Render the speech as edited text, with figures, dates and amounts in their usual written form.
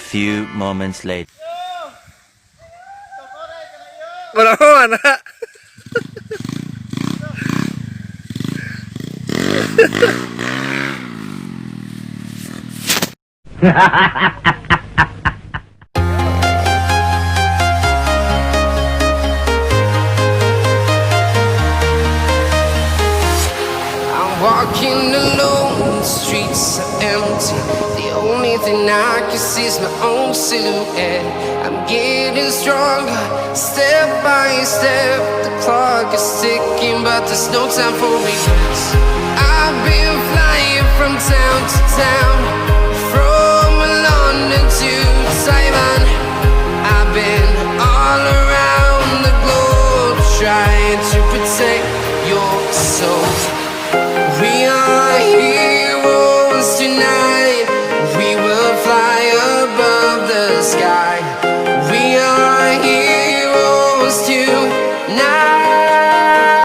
few moments later. Wala ko mana. Walking alone, the streets are empty. The only thing I can see is my own silhouette. I'm getting stronger, step by step. The clock is ticking, but there's no time for regrets. I've been flying from town to town,